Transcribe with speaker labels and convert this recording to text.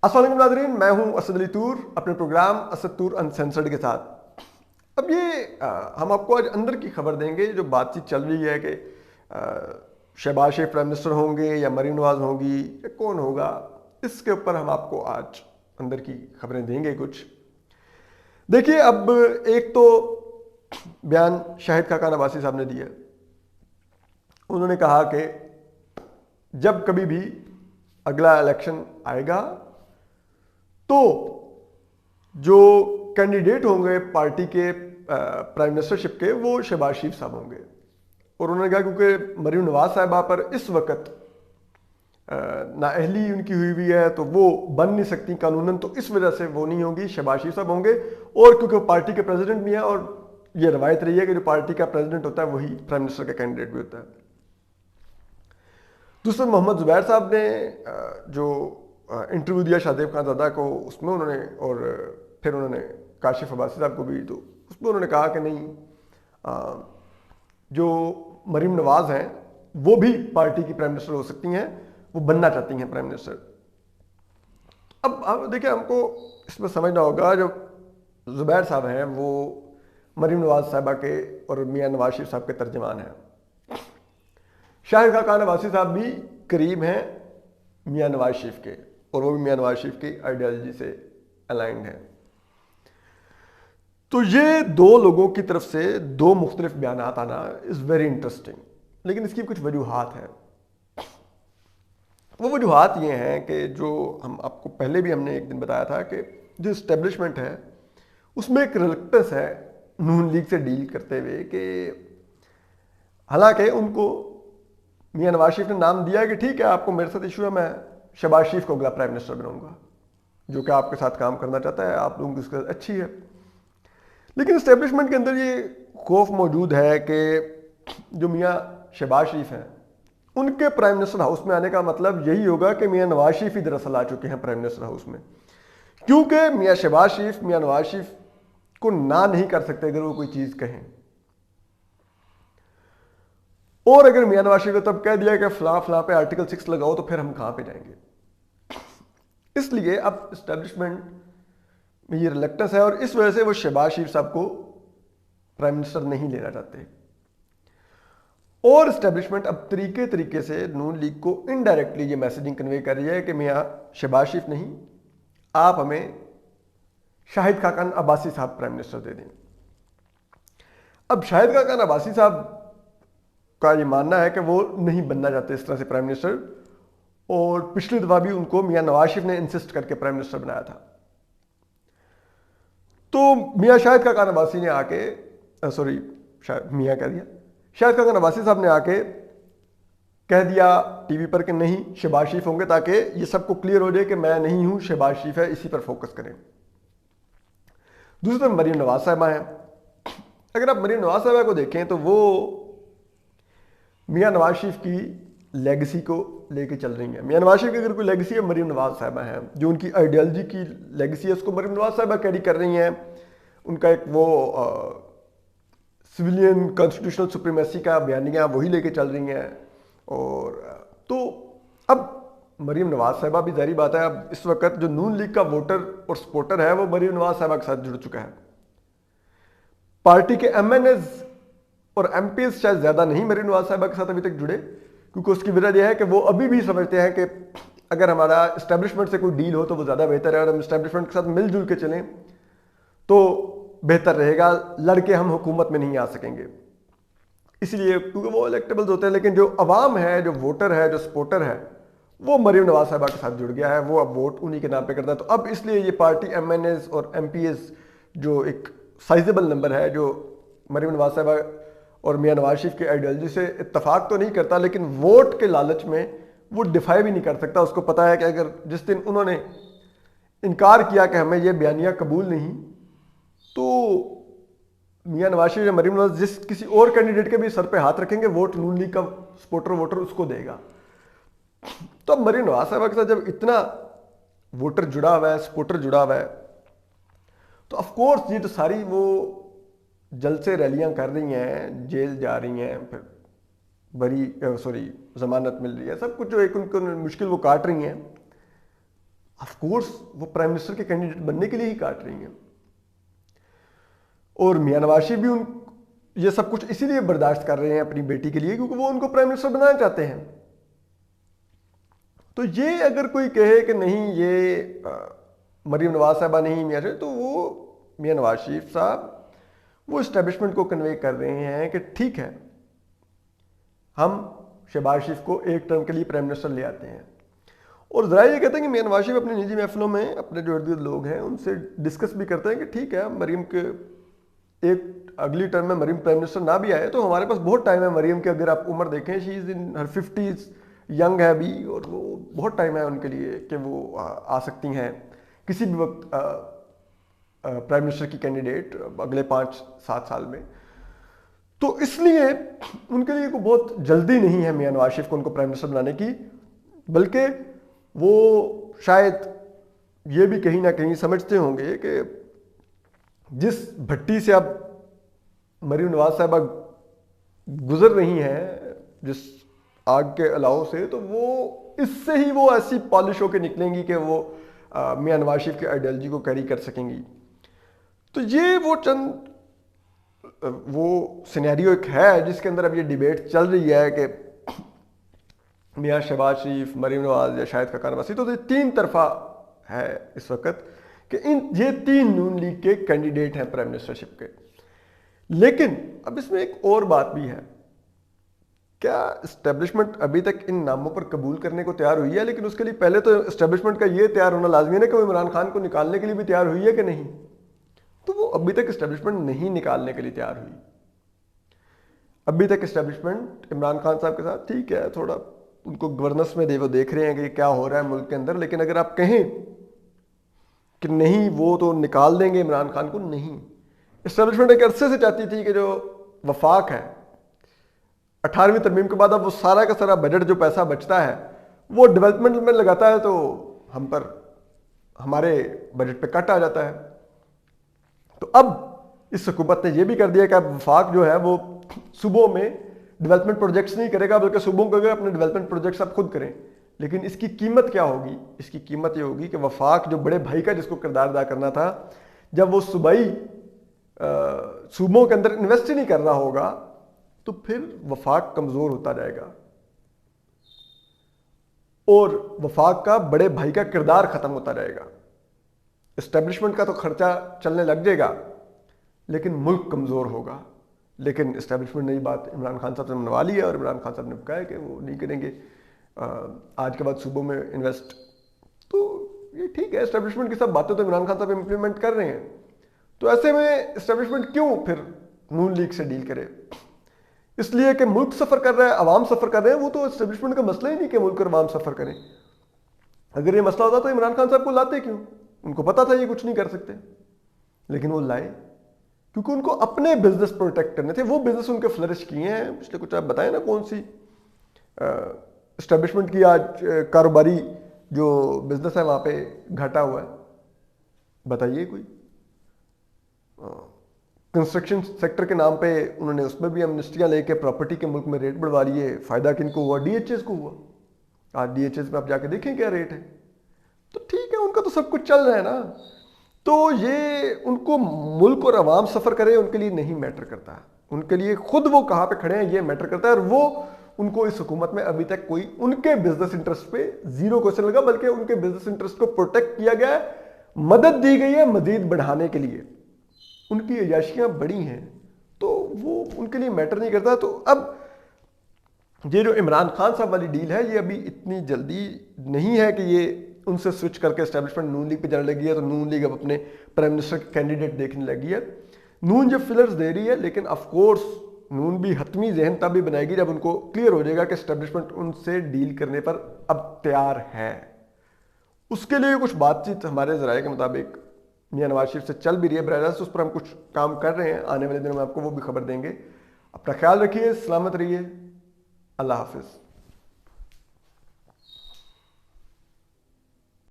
Speaker 1: अस्सलाम वालेकुम नाज़रीन, मैं हूं असद अली तूर अपने प्रोग्राम असद तूर अनसेंसर्ड के साथ। अब ये हम आपको आज अंदर की खबर देंगे। जो बातचीत चल रही है कि शहबाज शरीफ प्राइम मिनिस्टर होंगे या मरीम नवाज होंगी या कौन होगा, इसके ऊपर हम आपको आज अंदर की खबरें देंगे कुछ। देखिए, अब एक तो बयान शाहिद खाकान अब्बासी साहब ने दिया। उन्होंने कहा कि जब कभी भी अगला इलेक्शन आएगा तो जो कैंडिडेट होंगे पार्टी के प्राइम मिनिस्टरशिप के, वो शहबाज शरीफ साहब होंगे। और उन्होंने कहा क्योंकि मरीम नवाज साहिबा पर इस वक्त नाअहली उनकी हुई है तो वो बन नहीं सकती कानूनन, तो इस वजह से वो नहीं होंगी, शहबाज शरीफ साहब होंगे। और क्योंकि वो पार्टी के प्रेसिडेंट भी हैं और ये रवायत रही है कि जो पार्टी का प्रेसिडेंट होता है वही प्राइम मिनिस्टर का कैंडिडेट भी होता है। दूसरा, मोहम्मद जुबैर साहब ने जो इंटरव्यू दिया शादेब खानज़ादा को, उसमें उन्होंने, और फिर उन्होंने काशिफ अब्बासी साहब को भी, तो उसमें उन्होंने कहा कि नहीं, जो मरीम नवाज हैं वो भी पार्टी की प्राइम मिनिस्टर हो सकती हैं, वो बनना चाहती हैं प्राइम मिनिस्टर। अब देखिए, हमको इसमें समझना होगा, जो जुबैर साहब हैं वो मरीम नवाज साहिबा के और मियाँ नवाज शरीफ साहब के तर्जमान हैं। शाहिद खाकान अब्बासी साहब भी करीब हैं मियाँ नवाज शरीफ के, और वो भी मियाँ नवाज शरीफ की आइडियोलॉजी से अलाइंड हैं। तो ये दो लोगों की तरफ से दो मुख्तलिफ बयान आना इज़ वेरी इंटरेस्टिंग। लेकिन इसकी कुछ वजूहात हैं। वो वजूहात ये हैं कि जो हम आपको पहले भी हमने एक दिन बताया था कि जो इस्टेब्लिशमेंट है उसमें एक रिलक्टेंस है नून लीग से डील करते हुए, कि हालांकि उनको मियाँ नवाज शरीफ ने नाम दिया कि ठीक है, आपको मेरे साथ इशू है, मैं शहबाज शरीफ को अगला प्राइम मिनिस्टर बनाऊंगा, जो कि आपके साथ काम करना चाहता है, आप लोगों की उसके साथ अच्छी है। लेकिन इस्टेब्लिशमेंट के अंदर ये खौफ मौजूद है कि जो मियाँ शहबाज शरीफ हैं उनके प्राइम मिनिस्टर हाउस में आने का मतलब यही होगा कि मियाँ नवाज शरीफ ही दरअसल आ चुके हैं प्राइम मिनिस्टर हाउस में, क्योंकि मियाँ शहबाज शरीफ मियाँ नवाज शरीफ को ना नहीं कर सकते अगर वो कोई चीज़ कहें। और अगर मियाँ नवाज शरीफ ने तब कह दिया कि फलां फलां पे आर्टिकल 6 लगाओ, तो फिर हम कहाँ पे जाएंगे। इसलिए अब इस्टेब्लिशमेंट में ये रिलक्टेंस है, और इस वजह से वो शहबाज शरीफ साहब को प्राइम मिनिस्टर नहीं लेना चाहते। और इस्टेब्लिशमेंट अब तरीके से नून लीग को इनडायरेक्टली ये मैसेजिंग कन्वे कर रही है कि मियाँ शहबाज शरीफ नहीं, आप हमें शाहिद खाकान अब्बासी साहब प्राइम मिनिस्टर दे दें। अब शाहिद खाकान अब्बासी साहब का ये मानना है कि वो नहीं बनना चाहते इस तरह से प्राइम मिनिस्टर, और पिछली दफा भी उनको मियाँ नवाज शरीफ ने इंसिस्ट करके प्राइम मिनिस्टर बनाया था। तो मियाँ शाहिद खाकान अब्बासी ने आके, सॉरी मियाँ कह दिया, शाहिद खाकान अब्बासी साहब ने आके कह दिया टीवी पर कि नहीं, शहबाज शरीफ होंगे, ताकि ये सबको क्लियर हो जाए कि मैं नहीं हूं, शहबाज शरीफ है, इसी पर फोकस करें। दूसरी तरफ मरीम नवाज साहिबा हैं। अगर आप मरीम नवाज साहिबा को देखें तो वो मियाँ नवाज शरीफ की लेगेसी को लेके चल रही हैं। मियाँ नवाज शरीफ की अगर कोई लेगेसी है, मरीम नवाज साहिबा हैं। जो उनकी आइडियोलॉजी की लेगेसी है उसको मरीम नवाज साहिबा कैरी कर रही हैं। उनका एक वो सिविलियन कॉन्स्टिट्यूशनल सुप्रीमेसी का बयानिया वही लेके चल रही हैं। और तो अब मरीम नवाज साहिबा भी, जाहिर बात है, अब इस वक्त जो नून लीग का वोटर और सपोर्टर है वो मरीम नवाज साहिबा के साथ जुड़ चुका है। पार्टी के MNAs और MPs शायद ज्यादा नहीं मरीम नवाज साहिबा के साथ अभी तक जुड़े, क्योंकि उसकी वजह यह है कि वो अभी भी समझते हैं कि अगर हमारा इस्टेब्लिशमेंट से कोई डील हो तो वो ज्यादा बेहतर है, और हम इस्टेब्लिशमेंट के साथ मिलजुल के चलें तो बेहतर रहेगा, लड़के हम हुकूमत में नहीं आ सकेंगे। इसलिए क्योंकि वो इलेक्टेबल्स होते हैं, लेकिन जो अवाम है, जो वोटर है, जो सपोर्टर है, वो मरीम नवाज साहिबा के साथ जुड़ गया है, वो अब वोट उन्हीं के नाम पे करता है। तो अब इसलिए ये पार्टी MNAs और MPs जो एक साइजेबल नंबर है, जो मरीम नवाज साहिबा और मियाँ नवाज शरीफ की आइडियोलॉजी से इत्तफाक तो नहीं करता, लेकिन वोट के लालच में वो डिफाई भी नहीं कर सकता। उसको पता है कि अगर जिस दिन उन्होंने इनकार किया कि हमें ये बयानिया कबूल नहीं, तो मियाँ नवाज शरीफ या मरीम नवाज जिस किसी और कैंडिडेट के भी सर पे हाथ रखेंगे, वोट नून लीग का सपोर्टर वोटर उसको देगा। तो अब मरीम नवाज साहिबा के साथ जब इतना वोटर जुड़ा हुआ है, सपोर्टर जुड़ा हुआ है, तो ऑफकोर्स ये तो सारी वो जलसे रैलियां कर रही हैं, जेल जा रही हैं, फिर जमानत मिल रही है, सब कुछ जो एक उनको मुश्किल वो काट रही हैं। آف کورس وہ پرائم منسٹر کے کینڈیڈیٹ بننے کے لیے ہی کاٹ رہی ہیں. اور میاں نواز شریف بھی یہ سب کچھ اسی لیے برداشت کر رہے ہیں اپنی بیٹی کے لیے کیونکہ وہ ان کو پرائم منسٹر بنانا چاہتے ہیں. تو یہ اگر کوئی کہے کہ نہیں یہ مریم نواز صاحبہ نہیں میاں شریف، تو وہ میاں نواز شریف صاحب وہ اسٹیبلشمنٹ کو کنوے کر رہے ہیں کہ ٹھیک ہے ہم شہباز شریف کو ایک ٹرم کے لیے پرائم منسٹر لے آتے ہیں. اور ذرا یہ کہتے ہیں کہ میاں نواز شریف اپنی نجی محفلوں میں اپنے جو ارد گرد لوگ ہیں ان سے ڈسکس بھی کرتے ہیں کہ ٹھیک ہے مریم کے ایک اگلی ٹرم میں مریم پرائم منسٹر نہ بھی آئے تو ہمارے پاس بہت ٹائم ہے. مریم کی اگر آپ عمر دیکھیں شی از ان ہر 50s، ینگ ہے ابھی، اور وہ بہت ٹائم ہے ان کے لیے کہ وہ آ سکتی ہیں کسی بھی وقت پرائم منسٹر کی کینڈیڈیٹ اگلے 5-7 سال میں. تو اس لیے ان کے لیے کوئی بہت جلدی نہیں ہے میاں نواز شریف کو ان کو پرائم منسٹر بنانے کی، بلکہ وہ شاید یہ بھی کہیں نہ کہیں سمجھتے ہوں گے کہ جس بھٹی سے اب مریم نواز صاحبہ گزر رہی ہیں، جس آگ کے الاؤ سے، تو وہ اس سے ہی وہ ایسی پالش ہو کے نکلیں گی کہ وہ میاں نواز شریف کی آئیڈیالوجی کو کیری کر سکیں گی. تو یہ وہ چند وہ سینیریو ایک ہے جس کے اندر اب یہ ڈیبیٹ چل رہی ہے کہ میاں شہباز شریف، مریم نواز یا شاہد خاقان وسیع. تو یہ 3 طرفہ ہے اس وقت کہ یہ 3 نون لیگ کے کینڈیڈیٹ ہیں پرائم منسٹرشپ کے. لیکن اب اس میں ایک اور بات بھی ہے، کیا اسٹیبلشمنٹ ابھی تک ان ناموں پر قبول کرنے کو تیار ہوئی ہے؟ لیکن اس کے لیے پہلے تو اسٹیبلشمنٹ کا یہ تیار ہونا لازمی ہے کہ وہ عمران خان کو نکالنے کے لیے بھی تیار ہوئی ہے کہ نہیں. تو وہ ابھی تک اسٹیبلشمنٹ نہیں نکالنے کے لیے تیار ہوئی. ابھی تک اسٹیبلشمنٹ عمران خان صاحب کے ساتھ ٹھیک ہے، تھوڑا ان کو گورننس میں وہ دیکھ رہے ہیں کہ کیا ہو رہا ہے ملک کے اندر، لیکن اگر آپ کہیں کہ نہیں وہ تو نکال دیں گے عمران خان کو، نہیں. اسٹیبلشمنٹ ایک عرصے سے چاہتی تھی کہ جو وفاق ہے 18ویں ترمیم کے بعد اب وہ سارا کا سارا بجٹ جو پیسہ بچتا ہے وہ ڈیولپمنٹ میں لگاتا ہے، تو ہم پر ہمارے بجٹ پہ کٹ آ جاتا ہے. تو اب اس حکومت نے یہ بھی کر دیا کہ اب وفاق جو ہے وہ صوبوں میں ڈیولپمنٹ پروجیکٹس نہیں کرے گا، بلکہ صوبوں کو اپنے ڈیولپمنٹ پروجیکٹس اب خود کریں. لیکن اس کی قیمت کیا ہوگی؟ اس کی قیمت یہ ہوگی کہ وفاق جو بڑے بھائی کا جس کو کردار ادا کرنا تھا، جب وہ صوبائی صوبوں کے اندر انویسٹ ہی نہیں کر رہا ہوگا تو پھر وفاق کمزور ہوتا جائے گا اور وفاق کا بڑے بھائی کا کردار ختم ہوتا جائے گا. اسٹیبلشمنٹ کا تو خرچہ چلنے لگ جائے گا لیکن ملک کمزور ہوگا. لیکن اسٹیبلشمنٹ نے یہ بات عمران خان صاحب سے منوا لی ہے اور عمران خان صاحب نے کہا ہے کہ وہ نہیں کریں گے آج کے بعد صوبوں میں انویسٹ. تو یہ ٹھیک ہے، اسٹیبلشمنٹ کی سب باتیں تو عمران خان صاحب امپلیمنٹ کر رہے ہیں. تو ایسے میں اسٹیبلشمنٹ کیوں پھر نون لیگ سے ڈیل کرے؟ اس لیے کہ ملک سفر کر رہا ہے، عوام سفر کر رہے ہیں. وہ تو اسٹیبلشمنٹ کا مسئلہ ہی نہیں کہ ملک اور عوام سفر کریں. اگر یہ مسئلہ ہوتا تو عمران خان صاحب کو لاتے کیوں؟ ان کو پتا تھا یہ کچھ نہیں کر سکتے، لیکن وہ لائے کیونکہ ان کو اپنے بزنس پروٹیکٹ کرنے تھے. وہ بزنس ان کے فلرش کیے ہیں. پچھلے کچھ آپ بتائیں نا کون سی اسٹیبلشمنٹ کی آج کاروباری جو بزنس ہے وہاں پہ گھاٹا ہوا ہے؟ بتائیے کوئی. کنسٹرکشن سیکٹر کے نام پہ انہوں نے اس میں بھی امنسٹیاں لے کے پراپرٹی کے ملک میں ریٹ بڑھوا لیے. فائدہ کن کو ہوا؟ ڈی ایچ ایس کو ہوا. آج ڈی ایچ ایس میں آپ جا کے دیکھیں کیا ریٹ ہے. تو ٹھیک ہے، ان کا تو سب کچھ چل رہا ہے نا. تو یہ ان کو ملک اور عوام سفر کرے ان کے لیے نہیں میٹر کرتا. ان کے لیے خود وہ کہاں پہ کھڑے ہیں یہ میٹر کرتا ہے. اور وہ ان کو اس حکومت میں ابھی تک کوئی ان کے بزنس انٹرسٹ پہ 0 کوشچن لگا، بلکہ ان کے بزنس انٹرسٹ کو پروٹیکٹ کیا گیا ہے، مدد دی گئی ہے مزید بڑھانے کے لیے. ان کی عیاشیاں بڑی ہیں تو وہ ان کے لیے میٹر نہیں کرتا. تو اب یہ جو عمران خان صاحب والی ڈیل ہے یہ ابھی اتنی جلدی نہیں ہے کہ یہ ان سے سوئچ کر کے اسٹیبلشمنٹ نون لیگ پہ جانے لگی ہے. تو نون لیگ اب اپنے پرائم منسٹر کینڈیڈیٹ دیکھنے لگی ہے. نون جب فلرز دے رہی ہے، لیکن آف کورس نون بھی حتمی ذہن تب بھی بنائے گی جب ان کو کلیئر ہو جائے گا کہ اسٹیبلشمنٹ ان سے ڈیل کرنے پر اب تیار ہے. اس کے لیے کچھ بات چیت ہمارے ذرائع کے مطابق میاں نواز شریف سے چل بھی رہی ہے براہ راست. اس پر ہم کچھ کام کر رہے ہیں. آنے والے دنوں میں آپ کو وہ بھی خبر دیں گے. اپنا خیال رکھیے، سلامت رہیے. اللہ حافظ.